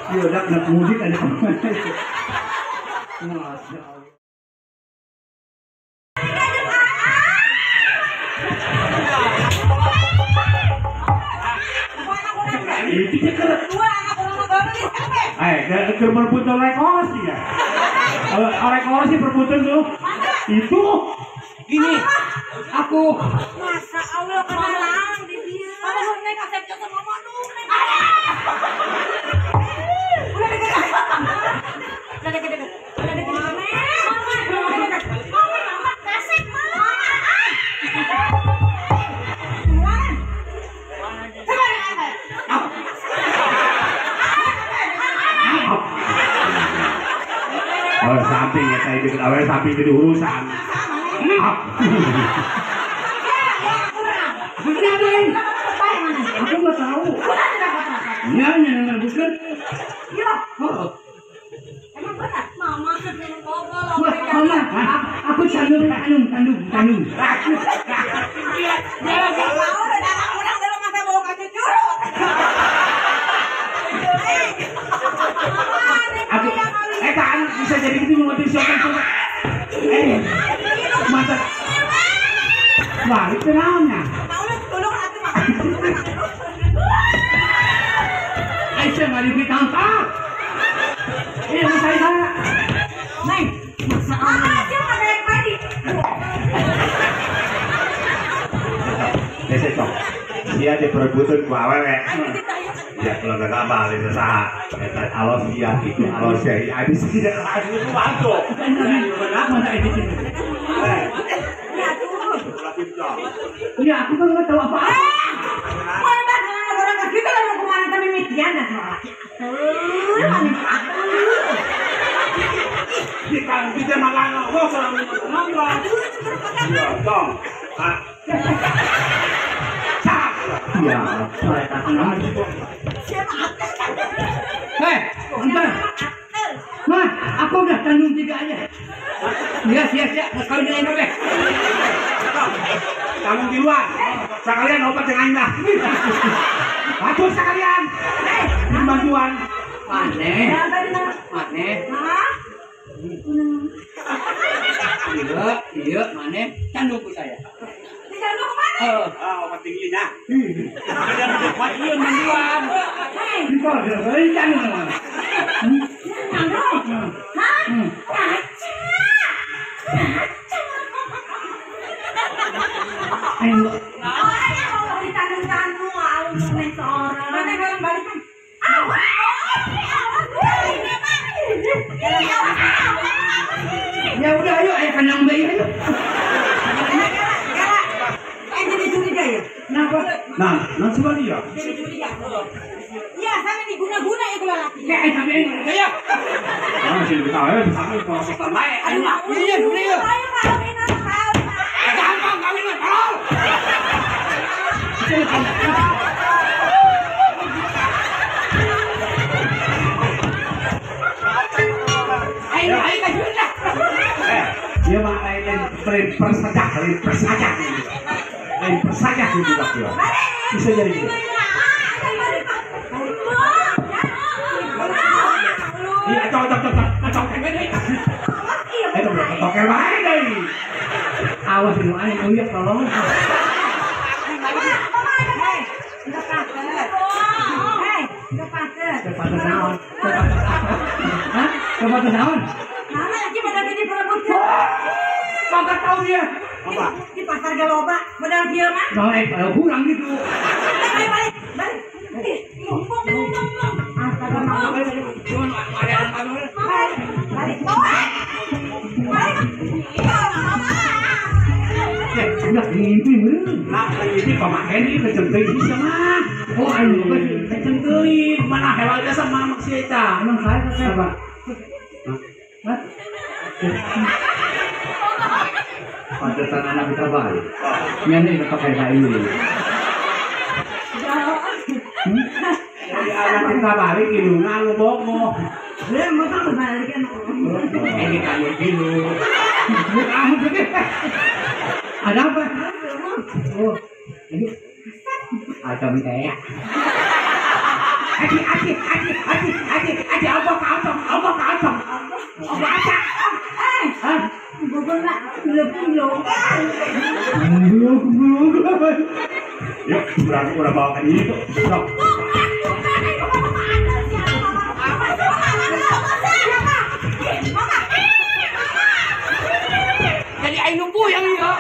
Iya, nak mudik ada kemana? Masya Allah. Itu ceker. Keur berebutan rekor sih ya. Rekor sih berebutan tuh. Itu gini. Aku. Masa Allah kenalan di dia. Kalau naik kasep jatuh ngomong dulu. Udah deket. Udah deket. Udah deket. Mama kasep mama. Oh, samping ya saya deket awal samping jadi urusan. Aku nggak tahu. Ya, bukan. Iya. Emang benar? Mama sedang ngobrol. Mama, aku kandung. Dia nggak tahu ada orang dalam masa bawa kacu curut. Aku, kan bisa jadi gitu mengerti siapa. Mata. Balik ke namanya. Aisyah nggak diberikan tak. Ini saya. Neng, masa Allah siapa ada yang tadi? Saya cok. Dia di perebutan ku awal ya. Ya kalau nggak kabar itu sah. Alos dia itu alos saya. Habis tidak lagi itu masuk. Kenapa saya di sini? Ya aku kan nggak tahu apa. Mana orang kita mau kemana tapi mitian dah soalnya. Kita makan nggak usah nongkrong. Ya dong. Ya, saya tak kenal. Bentar. Mah, aku udah tandung 3 aja. Ya, siap. Sekali dengan ini. Kamu di luar. Sekalian obat dengan indah. Aku sekalian. Bantuan. Aneh. Iya, mana? Tandung ku saya. Ditandung mana? Obat tinggi dah. Obat iya bantuan. Kita ada tandung. Ya udah ayo kandang bayi ayo. Jadi curiga ya? Kenapa? Nah, nanti balik ya. Jadi curiga. Iya, sampai diguna-guna ya gula laki. Kayak sampai ini ya. Masih lebih tahu ya, sampai proses terbaik. Iya. Ayo kawin anak kawin. Gampang kawin lah, tolong. Ayo kasih lah. Dia mah lain persajak. Lain persajak itu tak dia. Bisa jadi gitu. Iya, cocok ini. Ayo tokel wae deui. Awas lu aing uyek tolong. Kepater naon? Hah? Kepater naon? Mana lagi pada jadi perebut? Kagak tahu dia. Apa? Di pasar Galoba, modal dia mah. Nah, kurang gitu. Balik. Udah ngimpi nah ini pemakai ini kecentui bisa mah. Oh ayo kecentui mana hewan biasa mah maksudnya itu. Emang saya apa? Pantesan anak kita baik. Ini pakai kayu. Jadi anak kita balik ilungan lu bomo. Dia mau tak balik kan? Ini kayu dulu. Ada apa? Oh, ini ada kayak. apa kacang? Bukan nak belum. Yuk, berarti udah bawa ke itu. Sok. Jadi air lumpuh yang ini ya.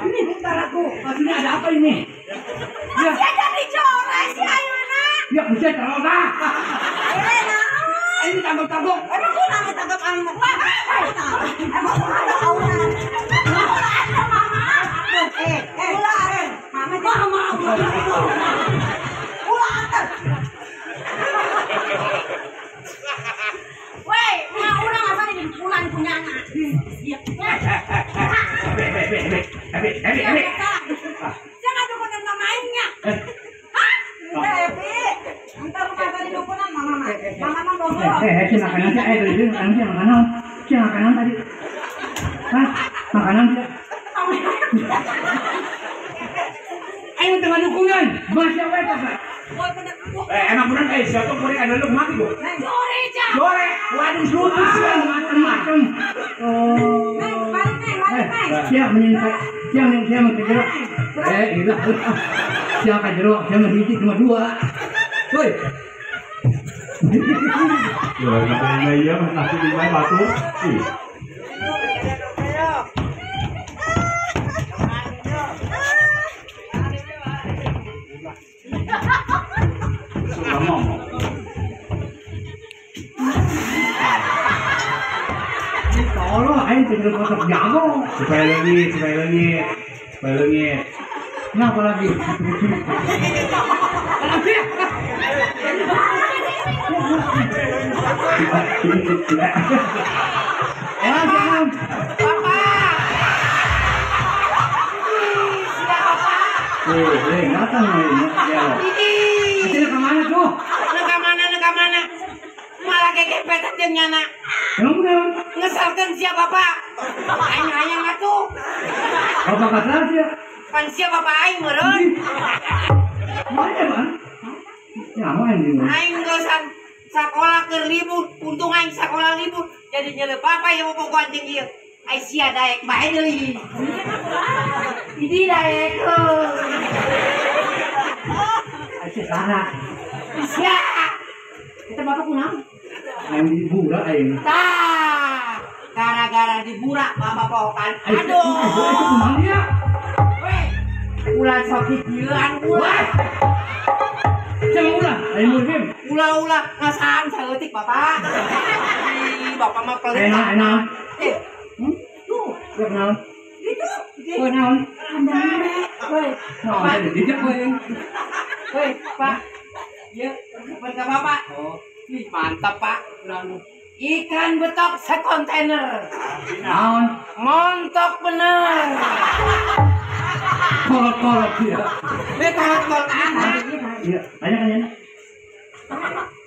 Ini bentar aku. Maksudnya ada apa ini? Ya, Masih ada dicoret si Ayuna. ya bisa tahu dah. Ini tanggung-tanggung. Emang aku nggak tangkap kamu. Emang aku ada aura. Mama. Woi, orang apa nih pulang punya anak? Jangan dukunan mamanya. Ntar kata di dukunan mama bohong. Makanan sih, tadi makanan tadi. Hah? Makanan sih. Ayo tengah dukungan, masih apa itu Pak? Emang bener siapa boleh ada lu mati kok? Jore, waduh sudah Macam-macam. Siap menyintai, siap mengejerok. Iya. Siapa jerok? Siapa sedikit cuma 2. Woi. Ya, katanya iya masih di main batu. Sudah ngomong. Tolong, ayo tinggal kotak jago. Supaya lagi. Kenapa lagi? Jangan. Datang ini. Ini kemana tuh? Nekamana malah kekepetan jeung nyana Emang bener? ngesalkeun sia bapak aing atuh Bapak kasar dia. pan sia bapak aing meureun Mana bang? Ya main di mana? aing geus sakola keur libur untung aing sakola libur jadi nyele bapak yang bobogohan jeung ieu ai sia daek bae deui idi daek Asyik sana. sia kita bapak kunaon Yang di burak aing. tah gara-gara diburak bapak pohokan aduh Kumaha dia? weh ulah sakit ieuan ulah Jangan ulah, aing mungkin. ulah ngasaan saeutik bapak ih bapak mah pelit Enak. tuh Kenal. itu Kenal. weh Nah, ada dijak gue. weh pak ya bukan bapak ih mantap pak ikan betok sekontainer Naon? montok bener Kolot dia. betul Iya, banyak kan ya?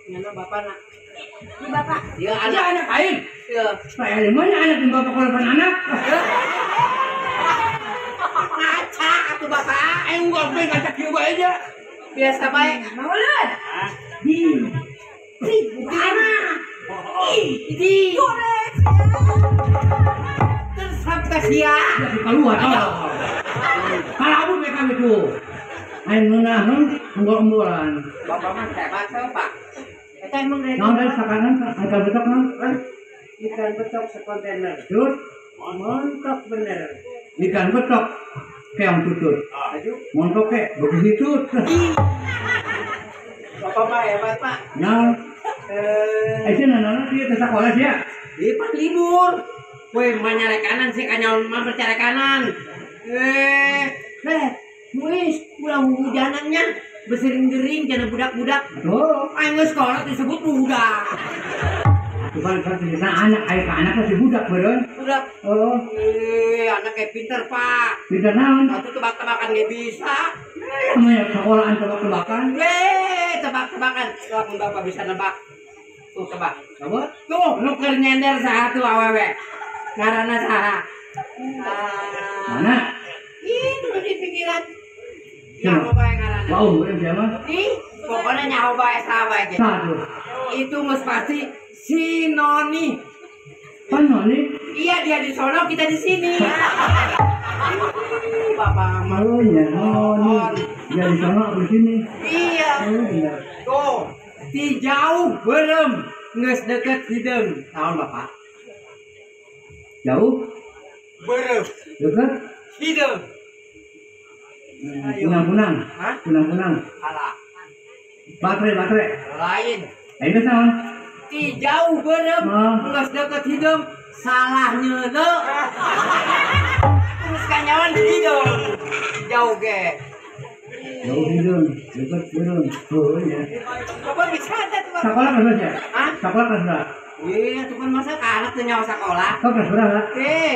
nyana bapak nak Ini bapak. dia Ada anak anak aing. ya Saya di mana anak yang bapak kolotan anak? ngaca atuh bapak Aing gua pengen ngajak dia aja. biasa baik Mau lihat? Idi terus sampai sia Jadi keluar kalau. Kalau aku mereka itu. Aing menahan embol-embolan. bapak mah hebat pak kita emang dari Naon dari sakanan angka betok naon? ikan betok sekontainer Terus montok bener ikan betok keong tutut. Montok ke begitu. bapak mah hebat pak Nah, aja nana dia ke sekolah dia. di pas libur weh manyare kanan sih kanyol mah bercara kanan wis pulang hujanannya bersering-gering jangan budak-budak Tuh, aing geus sekolah disebut budak bukan cerita anak ayah ke anak masih budak beren. budak Oh, anak kayak pinter pak pintar naon? waktu tebak-tebakan gak bisa Namanya sekolahan tebak-tebakan. tebak-tebakan kalau bapak bisa nebak tuh tebak Apa? tuh lu keur nyender satu awewe karena saha Mana? itu di pikiran Nyaho bae ngaranna. Wow, urang siapa? Ih, pokoknya nyaho bae saha ge. Satu. Itu mesti pasti si Noni. Pan nih? Iya, dia di sono, kita di sini. Bapak mah. Oh ya, oh nih. Dia di sana, di sini. Iya. Oh iya. Tuh, di jauh berem, geus deket hideung. Naon Bapak? Jauh? Berem, Dekat? hideung. Punang-punang. Hah? Punang-punang. Alah, Baterai. lain. Ayo sama. Di jauh berem, geus deket hideung. Salah nyeuneu. Terus kanyawan hideung. Jauh ge. Jauh hidung, dekat hidung. Oh iya. Bapak bisa ada tuh Bapak? Sekolah kelas berapa? Hah? Sekolah kelas berapa? Iya, itu kan masa anak tuh nyawa sekolah. Kau kelas berapa?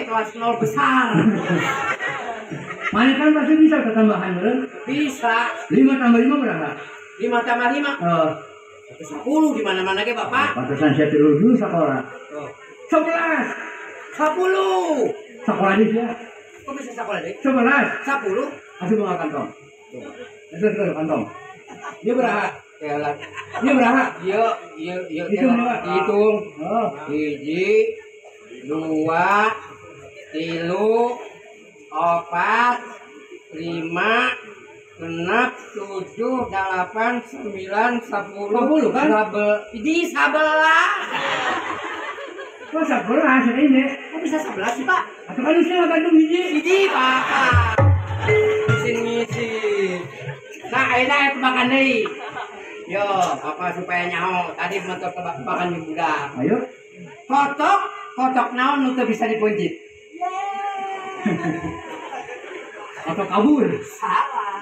Kelas 0 besar. Mana kan pasti bisa ketambahan berapa? Bisa. 5 tambah 5 berapa? 5 tambah 5. Oh, 10 di mana-mana ke Bapak. pantesan saya tidur dulu sekolah. Oh. 11. 10. Sekolah di sini. Kok bisa sekolah deh? 11. 10. Masih bawa kantong. Tuh, kantong. Dia berapa? Kelas. Dia berapa? Iya. Hitung nih, Pak. Hitung. Oh, 1, 2, 3, 4, 5, 6, 7, 8, 9, 10 kan? Di 11. kok 11 ini? Kok bisa 11 sih Pak? Atau kan usia kandung biji? Di Bapak. Misi. Nah, enak itu makan deh. Yo, apa supaya nyaho? Tadi mentok tebakan di budak. Ayo. Kotok naon nu teu bisa dipunjit. Atau kabur? Salah.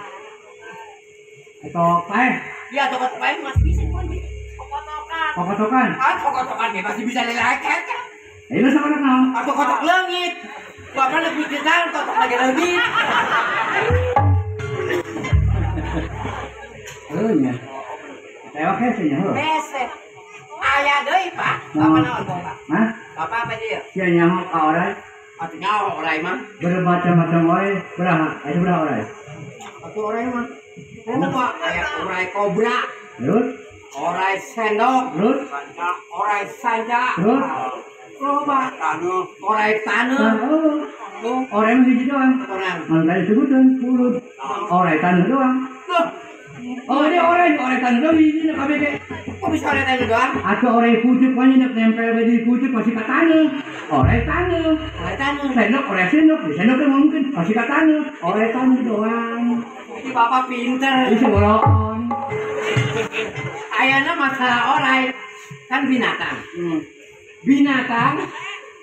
Atau paeh? Iya, kotok lain masih bisa dipunjit. Kotokan. Kokotokan? Kotokan dia masih bisa leleket. Ayo sekolah kau. Atau kotok leungit. Bapak lebih kenal kotok lagi leungit. Oh iya. Tewak ya sih nyaho. Bese. Aya deui, Pak. Bapak naon, Bapak? Hah? Bapak apa dia? Sia nyaho ka orai. Atuh nyaho orai mah. Bermacam-macam orai. Berapa? Ayo berapa orai? Atuh orai mah. Loba aya orai kobra, Terus? orai sendok, Terus? orai saja. Terus? Loba orai taneuh. Oh. Orai mah hiji doang. Orang. Mangga disebutkan pulut. Orai tanah doang. Loh, Oh ini orai tanah doang hiji na kabeh ge. kok bisa orai taneuh doang? Atau orai pucuk banyak nak nempel di pucuk masih ka tanah. Orai tanah. Orai taneuh. Sendok orai sendok, di sendok kan mungkin masih ka tanah. Orai tanah doang. Ini Bapak pinter. Bisa bolon. Ayana masalah orai kan binatang.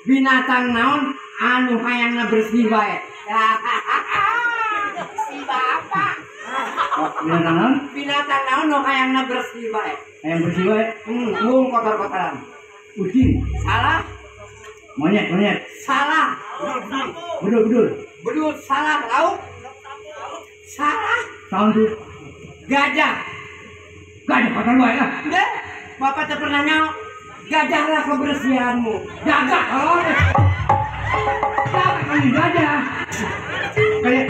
Binatang naon anu hayangna bersih bae. Si Bapak. Binatang naon? Binatang naon nu hayangna bersih bae. Ayam bersih wae. Mung kotor-kotoran. Kucing. Salah. Monyet. Salah. Bedul. Salah. Lauk. Salah. Tahun tuh. Gajah. Gajah kotor wae lah. Deh, Bapak tak pernah nyawa. Gajahlah kebersihanmu. Jaga. Oh. Jaga kali gajah. Kayak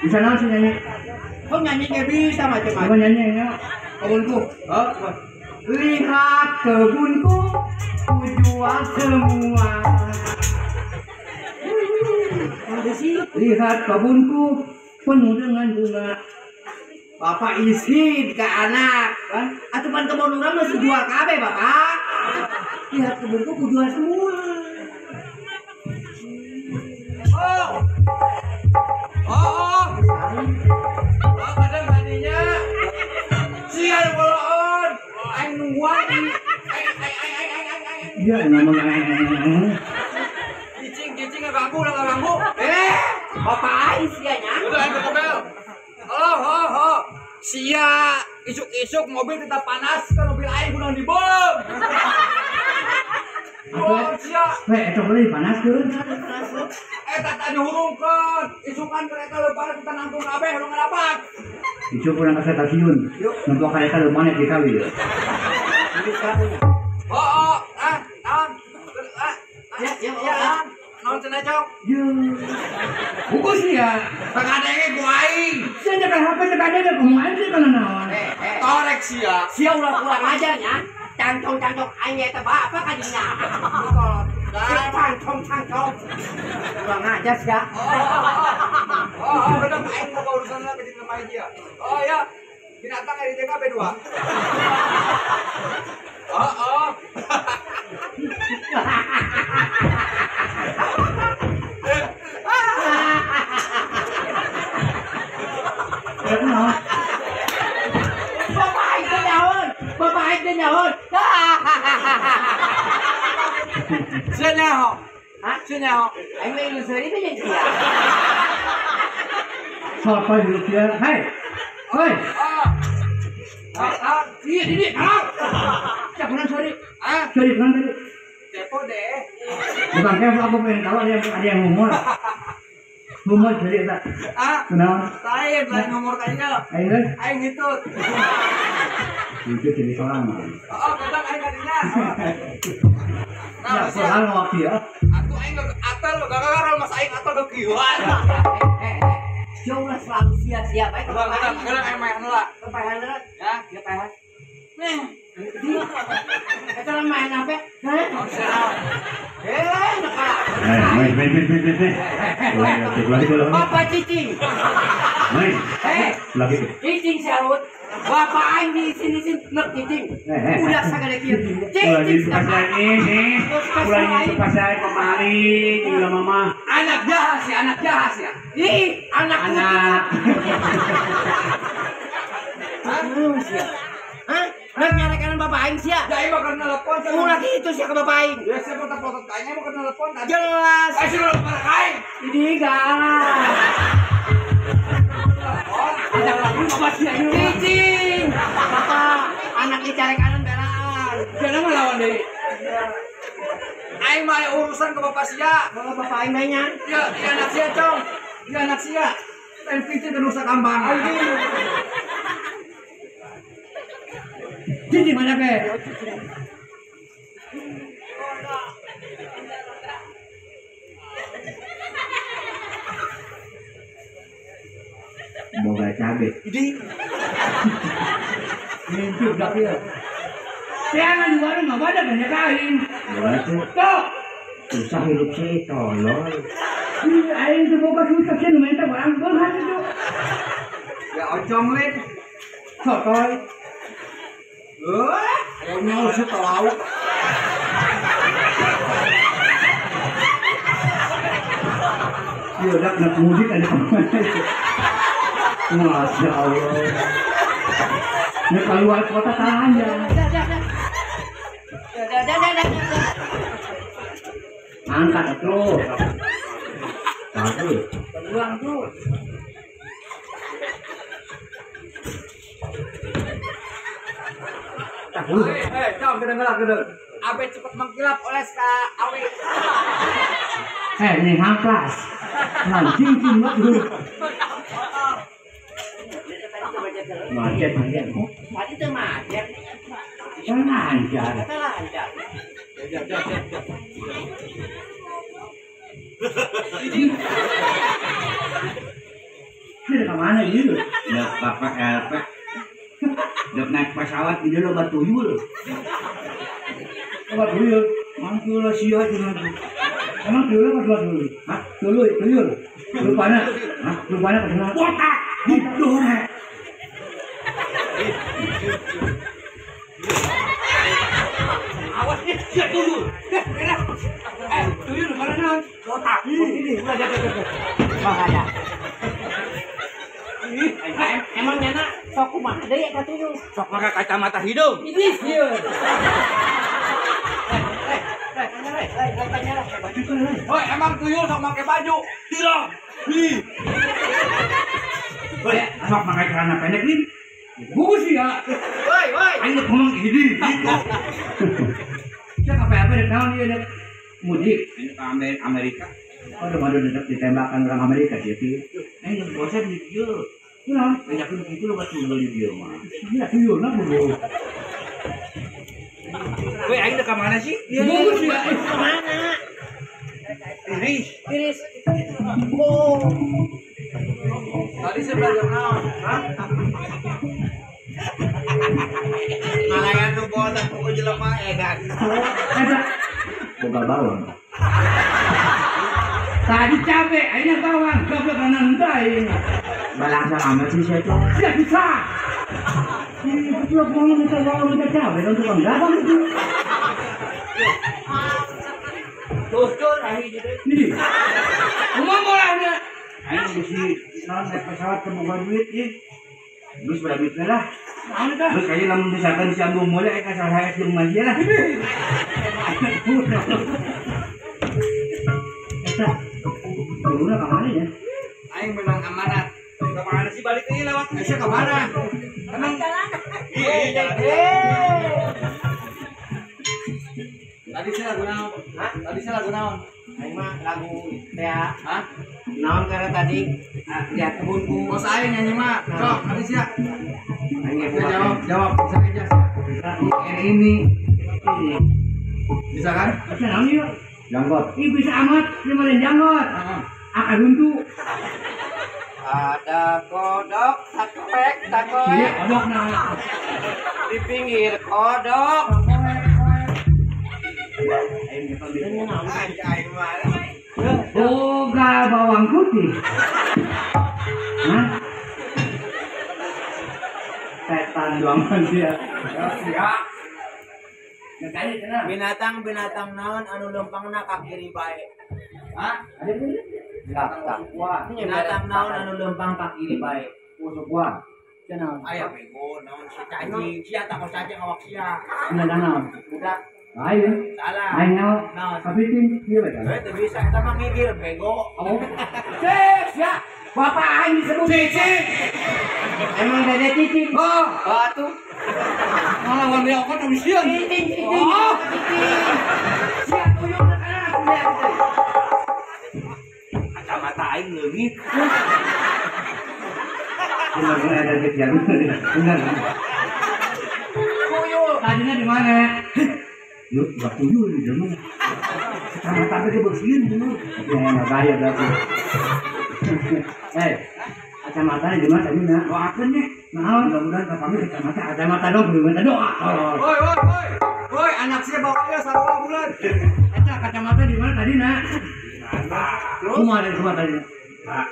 bisa naon sih nyanyi? Kok nyanyi kayak bisa Apa macam-macam. nyanyi ya? Kebunku. Lihat kebunku, ku jual semua. Ada sih. Lihat kebunku penuh dengan bunga. Bapak isi ke anak, kan? Atuh pan kebun urang masih jual kabeh, Bapak. Lihat kebunku ku jual semua. Oh, kadang tadinya sial bolon, aing nuang, Iya ngomong cicing nggak ganggu, bapak aing sianya. Udah aing kebel. Oh. Sia isuk-isuk mobil tetap panas kan mobil aing kudu dibom. Oh, sia. Itu boleh panas tuh. Eta tadi hurungkeun. Isukan kereta lebaran kita nangtung kabeh lu ngadapat. Itu kurang ke stasiun. Untuk kereta lu mana dikawin. Oh. Ya. Naon cenah cong? Buku sih ya. Pakadenge ku aing. Saya nyekel HP cek ada deh ngomong aja kana naon. Torek sia. Sia ulah kurang ajarnya. Cangcong aing eta apa kadinya. Cangcong. Kurang ajar sia. Oh, bener aing mau urusan lah ke nama dia. Oh ya. Binatang di TKP 2. Oh. Bapak aing teh nyaon. Senyaho. Hah? Senyaho. Aing mah ieu seuri teh jeung sia. Siapa dulu dia? Hai. Hoi. Iya, Didi, kalau. Cakuran sorry. Ah, Sorry kan tadi. depo deh. Bukan kayak aku pengen tahu ada yang humor. Humor jadi tak. Kenal. Lain nomor kayaknya. Ayo. Aing ngitut. Itu jadi soal. Oh, kadang aing kadinya. Ya, soal waktu ya. Atuh aing atal gara-gara mas aing atal ke kieuan. Jauh lah selalu sia-sia baik. Kadang aing main heula. Kepaehan heula. Ya. Kepaehan. Kita main apa? Bapak cicing. Lagi. Cicing sarut. Bapak aing di sini nek cicing. Udah sagede kieu. Cicing Ulangnya pasai pemaling juga mama. Anak jahat ya. Ih, anak. Hah? Rek nyarekan bapak aing sia. Da ieu mah telepon. Ulah kitu sia ka bapak aing. Ya saya foto-foto kayaknya mau telepon tadi. Jelas. Ayo suruh para kain. Ini galak. Ada lagi bapak sia ini. Cicing. Bapak anak dicari kanan belaan. Jangan melawan deui. Aing mah urusan ke bapak sia. Kalau bapak aing banyak. Ya, dia anak sia, Cong. Dia anak sia. Dan picit rusak kambang. Jadi mana ke? Boga cabe. Jadi, Mimpi udah dia. Jangan di warung nggak ada banyak kain. Berarti Kok? susah hidup sih tolol. Aing tuh boga susah sih minta barang berhati itu. ya ocong lin. Sotoy. Kayaknya harus tahu. Ya udah kena mudik ada kemana? Masya Allah. Ini keluar kota aja. Angkat terus. Satu. Pulang terus. Cong, gedeng. Abe cepet mengkilap oles ka awe. Ini hangkas. Anjing cuma dulu. Macet. Tadi tuh macet. Jangan lancar. Kata lancar. Ini kemana gitu? Udah bapak LP. Udah naik pesawat di dalam batu tuyul. Coba tuyul. Mantul sia juga. Emang tuyul apa dulu? Hah? Tuyul. Rupanya. Hah? Rupanya kenal. Botak. Gitu. Awas dia dulu. Tuyul mana non? Botak. Ini udah. Bahaya. Emangnya nak sok kumaha deui eta tuyul? Sok pakai kacamata hidung. Ini sieun. Hoi, emang tuyul sok pakai baju. Tidak. Woi, sok pakai celana pendek nih. Bagus ya. Woi. Ayo ngomong gini. Saya apa dek tahun dia dek mudik. Ini ke Amerika. Aduh, dekat ditembakkan orang Amerika dia tuh. Ini bosan di dia. Nah, Banyak begitu lo batu tuyul di dia mah. iya tuyul lah dulu. Woi, aing dekat mana sih? Bagus ya. Kemana? Iris. Oh. Tadi saya belajar naon. Malayan tuh botak pokok jelema edan. Ada boga bawang. Tadi capek, akhirnya bawang, goblok kanan entai. Balasa amat sih saya tuh. Tidak bisa. Ini betul mau minta bawang minta capek untuk tukang dagang itu. Tutur hari gitu. Nih. Ngomong orangnya. Ayo mesti naik pesawat ke boga duit ya. Terus berabit lah. Terus kayaknya lamun misalkan disambung mulai ayo kasar saya di rumah dia lah. Eta. Udah kemana ya? Aing menang amanat. Kemana sih balik ini lewat? Saya kemana? Emang Iya. tadi saya lagu naon? Tadi saya lagu naon? Aing mah lagu teh. Hah? Naon karena tadi lihat kebunku. Bos aing nyanyi mah. Sok, tadi sia. Aing Jawab bisa aja. Ini Bisa kan? bisa naon yuk? Janggot. Ih bisa amat, kemarin janggot. Akan runtuh. Ada kodok takoek Iya, takoek kodok nah. di pinggir kodok. Boga bawang putih. Hah? Setan doang dia. Binatang naon anu lempangna ka kiri bae. Hah? Binatang naon anu lempang ka kiri bae. Usuk gua. Cenah. Aya bego naon si cacing, sia tak cacing awak sia. Nanaon. Udah Ayo. Salah. Ayo. Naon? Kapitin ieu eta. Teu bisa kita mah ngigir bego. Oh. Cek ya. Bapak aing disebut cicing. emang dede cicing. Oh, Atuh. ngelawan dia kan habis dia. Cicing. Oh. Siap tuyul kana lihat. Kacamata aing leungit. Benar ada kejadian. Benar. Tuyul. Tadinya di mana? Lu gak tuyul di mana? Kecamatan itu bersihin dulu. Ya enak gaya berarti. Kecamatan di mana tadi nak? Doakan deh. Nah, mudah-mudahan kami kecamatan dong, minta doa. Woi, woi, woi. Woi, anak saya bapaknya sarua bulan. Eta kacamata di mana tadi nak? Rumah tadi.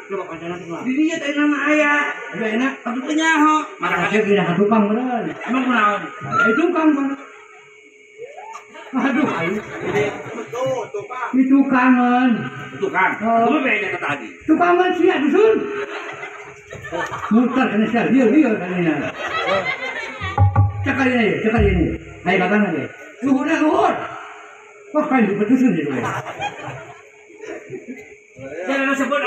Coba kacamata rumah. Di dia tadi nama ayah. Ya enak, tapi penyaho. Mana dia pindah ke tukang beneran. Emang kunaon? Tukang bang. Aduh, Tuh, Pak. di tukangan. Tukang. Oh. Lu beda ke tadi. Tukangan sih dusun. Mutar kena sial dia kanina. Cakali ini. Ayo batang aja. Luhur. Kok kan di dusun itu ya? Jangan sebut.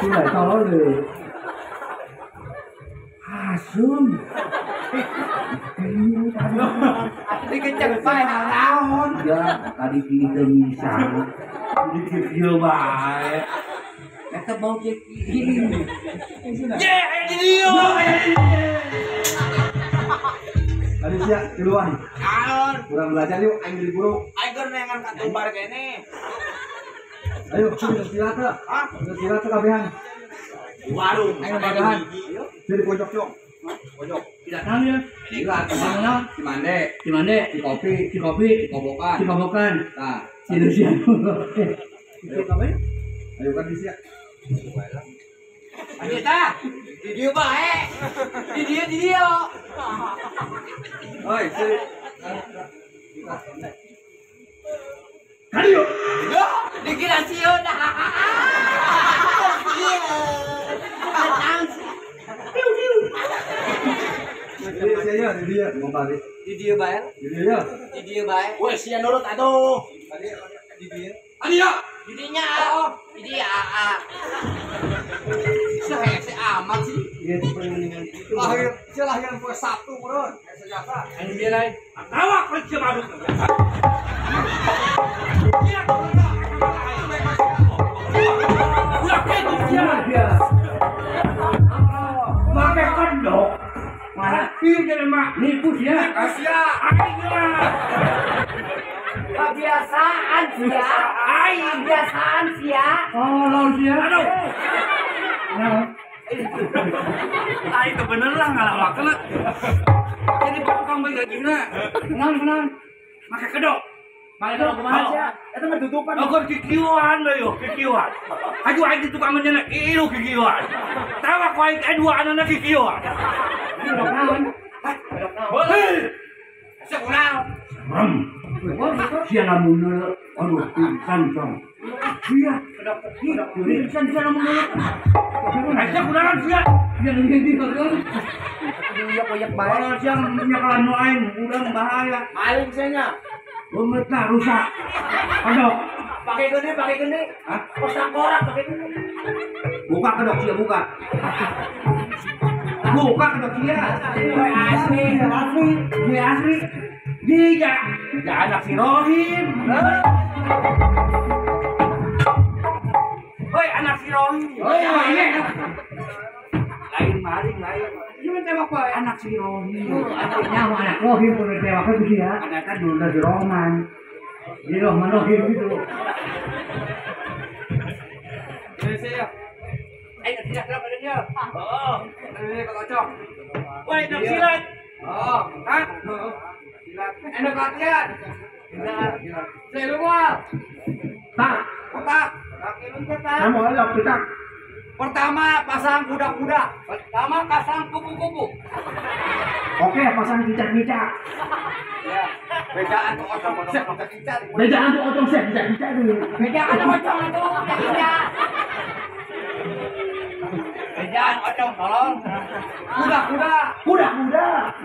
Sudah tahu deh. Asum. Dikenceng bae naon. Ya, tadi kita bisa. Dikit dia bae. Eta bau cek ini. Ye, di dia. Tadi siap duluan. Naon? Kurang belajar yuk, ayo diburu. Aing keur nengan katumbar kene. Ayo, kita silat lah. Kita silat kabehan. Di warung. Ayo bagian. Jadi pojok yuk. Pojok. Tidak tahu ya. Silat Mana? di mande, Di mana? di kopi, Di kopi. di kobokan. Di kobokan. Nah, Di Indonesia. Di kopi. ayo kan di siap. Ayo ta. Di dieu bae. Di dieu. Oi, sini. Ayo. Dikira sieun. Di dia mau balik. Di dieu bae. Di dia. Di dieu bae. Wes sia nurut atuh. Di dia. Adia. Di dinya. Di dia. Saya amat sih. Dia pengen Lahiran poe Sabtu, Bro. Sejasa. Ayo dia lain. Awak kerja baru. Dia. Pakai kendok. Mana? Iya jadi mak. Nipu dia. Asia. Ayo. Kebiasaan sia. Kebiasaan sia. Oh, lawan sia. Aduh. Nah. Itu bener lah ngalah wakil. Jadi pokoknya baik gini. Kenal. Maka kedok. Pakai kedok kemana sia? Itu mah tutupan. Aku kikiuan lah yo, kikiuan. Aduh aja tukang menjenak ilu kikiuan. Tahu aku aja dua anak kikiuan. Kedok naon? Boleh. Sekolah. Sia lamun aduh pingsan cong. Sia kedok pingsan sia lamun Aja kunaran sia. Dia ngenti kan. Koyak bae. Kalau sia nyakalan nu aing udang bahaya. Maling sia. Gemetah rusak. Kedok. Pakai gede. Hah? Kosak korak pakai gede. Buka kedok sia buka. Buka kedok sia. Asli. Dia anak si Rohim. Hoi anak si Rohi. Oh iya. Lain maling. Cuma tembak bae anak si Rohim. Nyawa anak Rohim kudu tembak ke dia. Anak kan dulu dari Roman. Di Rohim gitu. Saya. Tidak pada dia. Oh. Ini kocok. Woi, nak silat. Oh, hah? Silat. Enak latihan. Silat. Saya lupa. Tak. Kotak. Kaki luncetan. Kamu elok kita. Pertama pasang kuda-kuda. Pertama pasang kupu-kupu. Oke, pasang cicak-cicak. Ya. Bedaan tuh otong cicak. Bejaan tuh otong set cicak-cicak dulu. Jangan ocong itu tidak. Bedaan otong tolong. Kuda-kuda.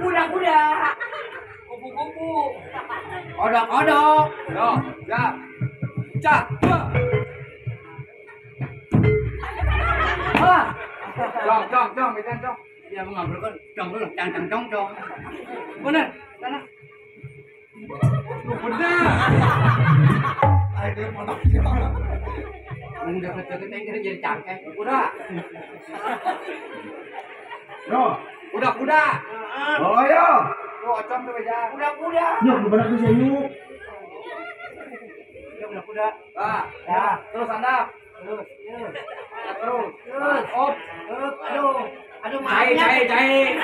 Kuda-kuda. Kupu-kupu. Odok-odok. Yo, ya. Cak. Cong, bedan cong. Ya mengambil kan cong dulu, cong. Bener, sana. Bener. Ayo potong. Udah deket kita jadi cangkeh. Kuda. Yo, Kuda-kuda. oh yo. Tuh, ocong tuh bedaan. Kuda-kuda. Yuk, benar bisa yuk. Ya kuda-kuda. Ya. Terus andap. Terus. Op. Aduh, Cai.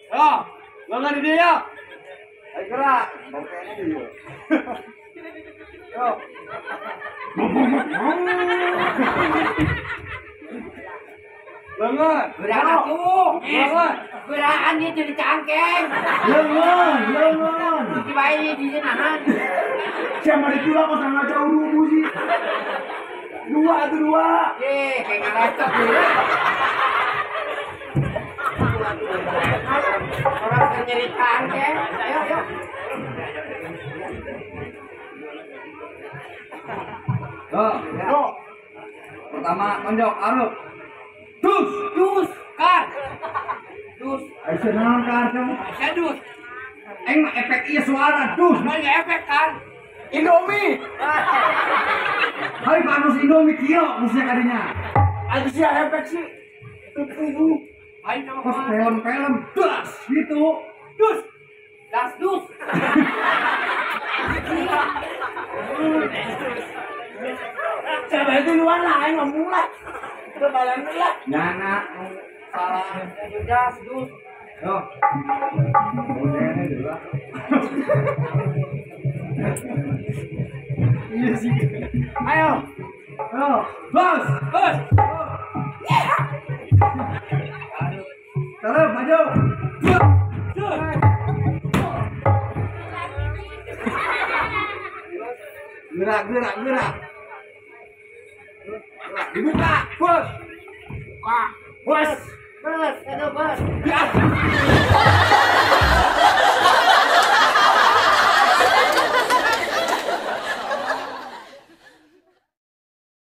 Yo, lengan di dia. Ayo gerak. Bongkainya di dia. Yo. Lengan. Gerakan tuh. Lengan. Gerakan dia jadi cangkeng. Lengan. Tiba ini di nahan. Siapa di tulang kok sangat jauh dulu sih? Dua. Kayak ngelecok gitu. Orang udah nyeri cangkeng. Ayo. Yo. Pertama tonjok arep. Dus, kan. Dus. Ayo senang karcong. Saya dus. Mah efek iya suara dus. Banyak efek kan. Indomie. Hai panos Indomie kio musik kadinya. Ada sih efek sih. Ayo sama Pas kawan. film das gitu. Dus. Das dus. Coba itu luar lah, ayo mulai. Kebalan ya. Nyana. Salah. Das dus. Yo. Udah dulu. Iya sih. Ayo. Yo, bos. Terus maju. Gerak. Dibuka, bos. Bos. Aduh, bos.